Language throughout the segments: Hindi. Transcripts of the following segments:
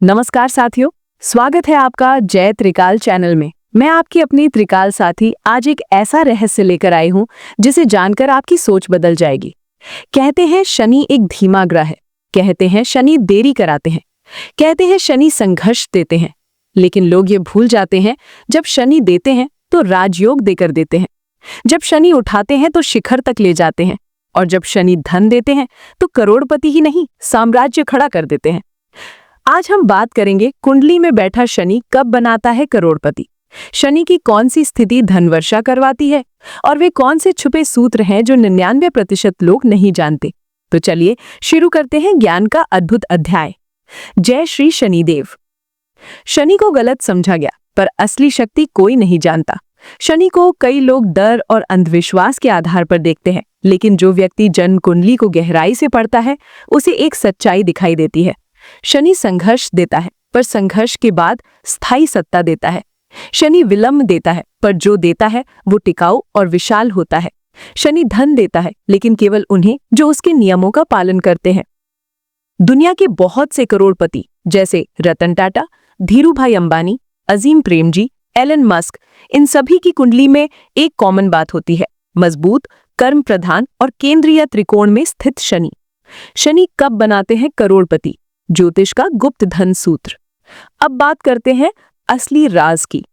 नमस्कार साथियों, स्वागत है आपका जय त्रिकाल चैनल में। मैं आपकी अपनी त्रिकाल साथी आज एक ऐसा रहस्य लेकर आई हूं जिसे जानकर आपकी सोच बदल जाएगी। कहते हैं शनि एक धीमा ग्रह है, कहते हैं शनि देरी कराते हैं, कहते हैं शनि संघर्ष देते हैं, लेकिन लोग ये भूल जाते हैं जब शनि देते हैं तो राजयोग देकर देते हैं, जब शनि उठाते हैं तो शिखर तक ले जाते हैं, और जब शनि धन देते हैं तो करोड़पति ही नहीं साम्राज्य खड़ा कर देते हैं। आज हम बात करेंगे कुंडली में बैठा शनि कब बनाता है करोड़पति, शनि की कौन सी स्थिति धन वर्षा करवाती है, और वे कौन से छुपे सूत्र हैं जो 99% लोग नहीं जानते। तो चलिए शुरू करते हैं ज्ञान का अद्भुत अध्याय। जय श्री शनिदेव। शनि को गलत समझा गया, पर असली शक्ति कोई नहीं जानता। शनि को कई लोग डर और अंधविश्वास के आधार पर देखते हैं, लेकिन जो व्यक्ति जन्म कुंडली को गहराई से पढ़ता है उसे एक सच्चाई दिखाई देती है। शनि संघर्ष देता है, पर संघर्ष के बाद स्थायी सत्ता देता है। शनि विलंब देता है, पर जो देता है वो टिकाऊ और विशाल होता है। शनि धन देता है, लेकिन केवल उन्हें जो उसके नियमों का पालन करते हैं। दुनिया के बहुत से करोड़पति जैसे रतन टाटा, धीरूभाई अंबानी, अजीम प्रेमजी, एलन मस्क, इन सभी की कुंडली में एक कॉमन बात होती है: मजबूत, कर्म प्रधान और केंद्रीय त्रिकोण में स्थित शनि। शनि कब बनाते हैं करोड़पति? ज्योतिष का गुप्त धन सूत्र। अब बात करते हैं असली राज की।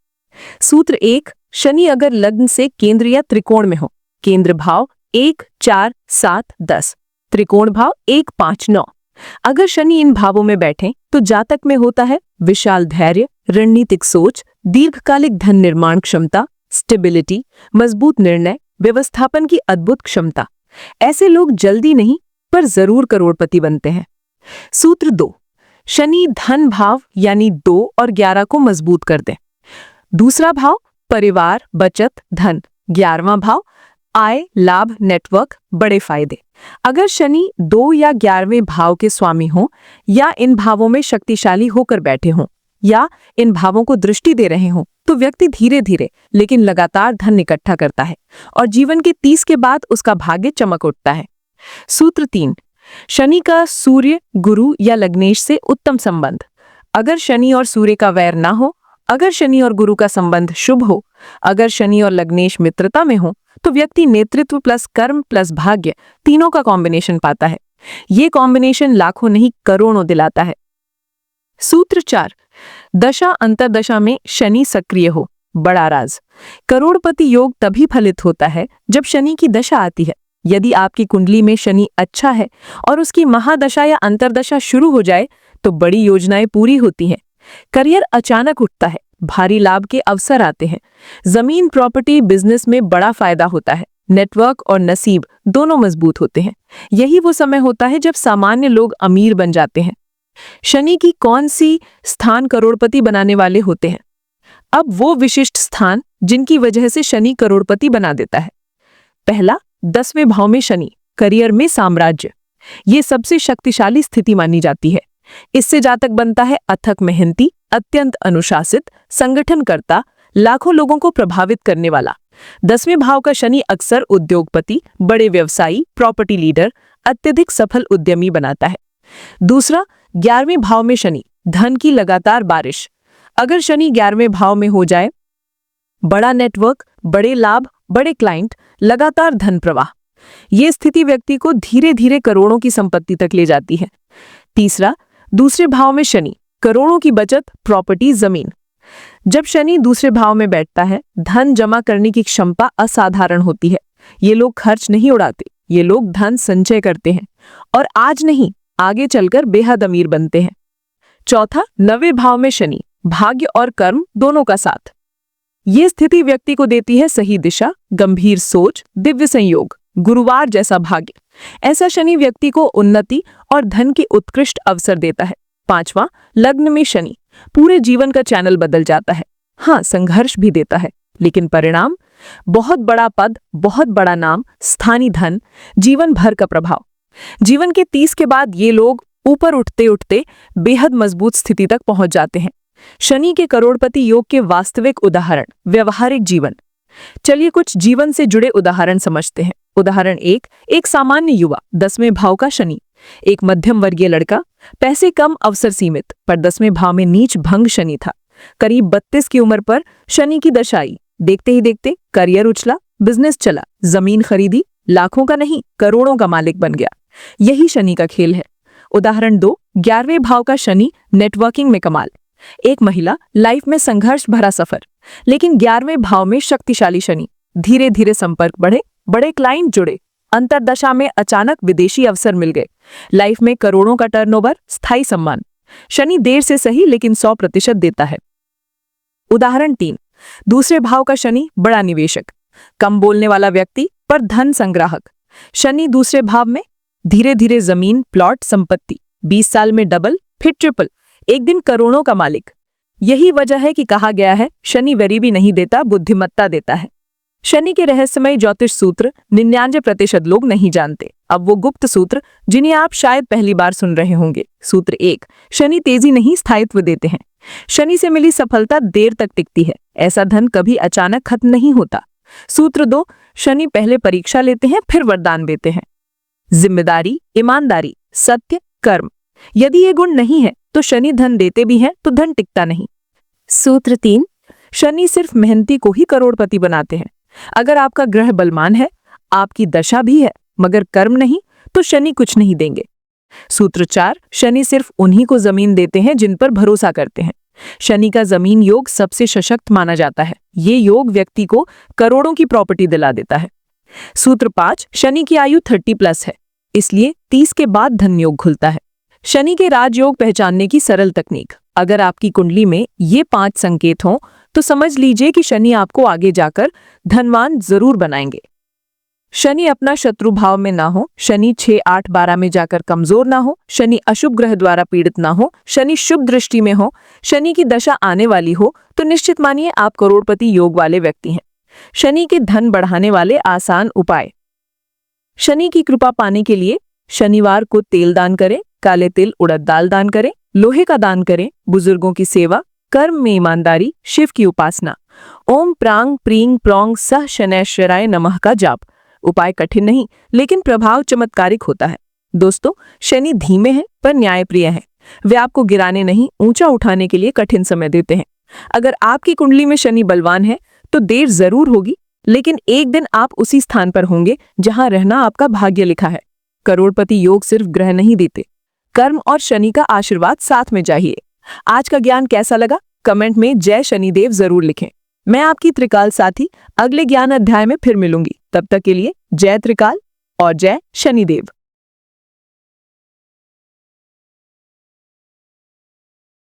सूत्र 1, शनि अगर लग्न से केंद्रीय त्रिकोण में हो, केंद्र भाव 1, 4, 7, 10, त्रिकोण भाव 1, 5, 9। अगर शनि इन भावों में बैठे तो जातक में होता है विशाल धैर्य, रणनीतिक सोच, दीर्घकालिक धन निर्माण क्षमता, स्टेबिलिटी, मजबूत निर्णय, व्यवस्थापन की अद्भुत क्षमता। ऐसे लोग जल्दी नहीं पर जरूर करोड़पति बनते हैं। सूत्र 2, शनि धन भाव यानी 2 और 11 को मजबूत कर दे। दूसरा भाव परिवार, बचत, धन। 11वां भाव आय, लाभ, नेटवर्क, बड़े फायदे। अगर शनि 2 या 11वें भाव के स्वामी हो, या इन भावों में शक्तिशाली होकर बैठे हों, या इन भावों को दृष्टि दे रहे हों, तो व्यक्ति धीरे धीरे लेकिन लगातार धन इकट्ठा करता है और जीवन के 30 के बाद उसका भाग्य चमक उठता है। सूत्र 3, शनि का सूर्य, गुरु या लग्नेश से उत्तम संबंध। अगर शनि और सूर्य का वैर ना हो, अगर शनि और गुरु का संबंध शुभ हो, अगर शनि और लग्नेश मित्रता में हो, तो व्यक्ति नेतृत्व प्लस कर्म प्लस भाग्य तीनों का कॉम्बिनेशन पाता है। ये कॉम्बिनेशन लाखों नहीं करोड़ों दिलाता है। सूत्र 4, दशा अंतरदशा में शनि सक्रिय हो, बड़ा राज। करोड़पति योग तभी फलित होता है जब शनि की दशा आती है। यदि आपकी कुंडली में शनि अच्छा है और उसकी महादशा या अंतरदशा शुरू हो जाए तो बड़ी योजनाएं पूरी होती हैं। करियर अचानक उठता है, भारी लाभ के अवसर आते हैं, जमीन, प्रॉपर्टी, बिजनेस में बड़ा फायदा होता है, नेटवर्क और नसीब दोनों मजबूत होते हैं। यही वो समय होता है जब सामान्य लोग अमीर बन जाते हैं। शनि की कौन सी स्थान करोड़पति बनाने वाले होते हैं? अब वो विशिष्ट स्थान जिनकी वजह से शनि करोड़पति बना देता है। पहला, 10वें भाव में शनि, करियर में साम्राज्य। ये सबसे शक्तिशाली स्थिति मानी जाती है। इससे जातक बनता है अथक मेहनती, अत्यंत अनुशासित, संगठनकर्ता, लाखों लोगों को प्रभावित करने वाला। 10वें भाव का शनि अक्सर उद्योगपति, बड़े व्यवसायी, प्रॉपर्टी लीडर, अत्यधिक सफल उद्यमी बनाता है। दूसरा, 11वें भाव में शनि, धन की लगातार बारिश। अगर शनि 11वें भाव में हो जाए, बड़ा नेटवर्क, बड़े लाभ, बड़े क्लाइंट, लगातार धन प्रवाह। ये स्थिति व्यक्ति को धीरे धीरे करोड़ों की संपत्ति तक ले जाती है। तीसरा, दूसरे भाव में शनि, करोड़ों की बचत, प्रॉपर्टी, जमीन। जब शनि दूसरे भाव में बैठता है, धन जमा करने की क्षमता असाधारण होती है। ये लोग खर्च नहीं उड़ाते, ये लोग धन संचय करते हैं और आज नहीं आगे चलकर बेहद अमीर बनते हैं। चौथा, 9वें भाव में शनि, भाग्य और कर्म दोनों का साथ। ये स्थिति व्यक्ति को देती है सही दिशा, गंभीर सोच, दिव्य संयोग, गुरुवार जैसा भाग्य। ऐसा शनि व्यक्ति को उन्नति और धन के उत्कृष्ट अवसर देता है। पांचवा, लग्न में शनि, पूरे जीवन का चैनल बदल जाता है। हाँ, संघर्ष भी देता है, लेकिन परिणाम बहुत बड़ा पद, बहुत बड़ा नाम, स्थानीय धन, जीवन भर का प्रभाव। जीवन के 30 के बाद ये लोग ऊपर उठते उठते बेहद मजबूत स्थिति तक पहुंच जाते हैं। शनि के करोड़पति योग के वास्तविक उदाहरण, व्यवहारिक जीवन। चलिए कुछ जीवन से जुड़े उदाहरण समझते हैं। उदाहरण 1, एक सामान्य युवा, 10वें भाव का शनि। एक मध्यम वर्गीय लड़का, पैसे कम, अवसर सीमित, पर 10वें भाव में नीच भंग शनि था। करीब 32 की उम्र पर शनि की दशा आई। देखते ही देखते करियर उछला, बिजनेस चला, जमीन खरीदी, लाखों का नहीं करोड़ों का मालिक बन गया। यही शनि का खेल है। उदाहरण 2, 11वें भाव का शनि, नेटवर्किंग में कमाल। एक महिला, लाइफ में संघर्ष भरा सफर, लेकिन 11वें भाव में शक्तिशाली शनि, धीरे धीरे संपर्क बढ़े, बड़े क्लाइंट जुड़े, अंतरदशा में अचानक विदेशी अवसर मिल गए, लाइफ में करोड़ों का टर्नओवर, स्थायी सम्मान। शनि देर से सही लेकिन 100% देता है। उदाहरण 3, दूसरे भाव का शनि, बड़ा निवेशक, कम बोलने वाला व्यक्ति पर धन संग्राहक। शनि दूसरे भाव में, धीरे धीरे जमीन, प्लॉट, संपत्ति, 20 साल में डबल फिर ट्रिपल, एक दिन करोड़ों का मालिक। यही वजह है कि कहा गया है शनि गरीबी नहीं देता, बुद्धिमत्ता देता है। शनि के रहस्यमय ज्योतिष सूत्र 99% लोग नहीं जानते। अब वो गुप्त सूत्र जिन्हें आप शायद पहली बार सुन रहे होंगे। सूत्र 1, शनि तेजी नहीं स्थायित्व देते हैं। शनि से मिली सफलता देर तक टिकती है, ऐसा धन कभी अचानक खत्म नहीं होता। सूत्र 2, शनि पहले परीक्षा लेते हैं फिर वरदान देते हैं। जिम्मेदारी, ईमानदारी, सत्य, कर्म, यदि ये गुण नहीं है तो शनि धन देते भी हैं तो धन टिकता नहीं। सूत्र 3, शनि सिर्फ मेहनती को ही करोड़पति बनाते हैं। अगर आपका ग्रह बलवान है, आपकी दशा भी है, मगर कर्म नहीं, तो शनि कुछ नहीं देंगे। सूत्र 4, शनि सिर्फ उन्हीं को जमीन देते हैं जिन पर भरोसा करते हैं। शनि का जमीन योग सबसे सशक्त माना जाता है। ये योग व्यक्ति को करोड़ों की प्रॉपर्टी दिला देता है। सूत्र 5, शनि की आयु 30+ है, इसलिए 30 के बाद धन योग खुलता है। शनि के राजयोग पहचानने की सरल तकनीक, अगर आपकी कुंडली में ये 5 संकेत हों तो समझ लीजिए कि शनि आपको आगे जाकर धनवान जरूर बनाएंगे। शनि अपना शत्रु भाव में ना हो, शनि 6, 8, 12 में जाकर कमजोर ना हो, शनि अशुभ ग्रह द्वारा पीड़ित ना हो, शनि शुभ दृष्टि में हो, शनि की दशा आने वाली हो, तो निश्चित मानिए आप करोड़पति योग वाले व्यक्ति हैं। शनि के धन बढ़ाने वाले आसान उपाय। शनि की कृपा पाने के लिए शनिवार को तेल दान करें, काले तिल उड़द दाल दान करें, लोहे का दान करें, बुजुर्गों की सेवा, कर्म में ईमानदारी, शिव की उपासना, ओम प्रांग प्रींग प्रोंग सह शनैश्वराय नमः का जाप। उपाय कठिन नहीं लेकिन प्रभाव चमत्कारिक होता है। दोस्तों, शनि धीमे हैं पर न्यायप्रिय हैं। वे आपको गिराने नहीं, ऊंचा उठाने के लिए कठिन समय देते हैं। अगर आपकी कुंडली में शनि बलवान है तो देर जरूर होगी, लेकिन एक दिन आप उसी स्थान पर होंगे जहां रहना आपका भाग्य लिखा है। करोड़पति योग सिर्फ ग्रह नहीं देते, कर्म और शनि का आशीर्वाद साथ में चाहिए। आज का ज्ञान कैसा लगा? कमेंट में जय शनिदेव जरूर लिखें। मैं आपकी त्रिकाल साथी अगले ज्ञान अध्याय में फिर मिलूंगी। तब तक के लिए जय त्रिकाल और जय शनिदेव।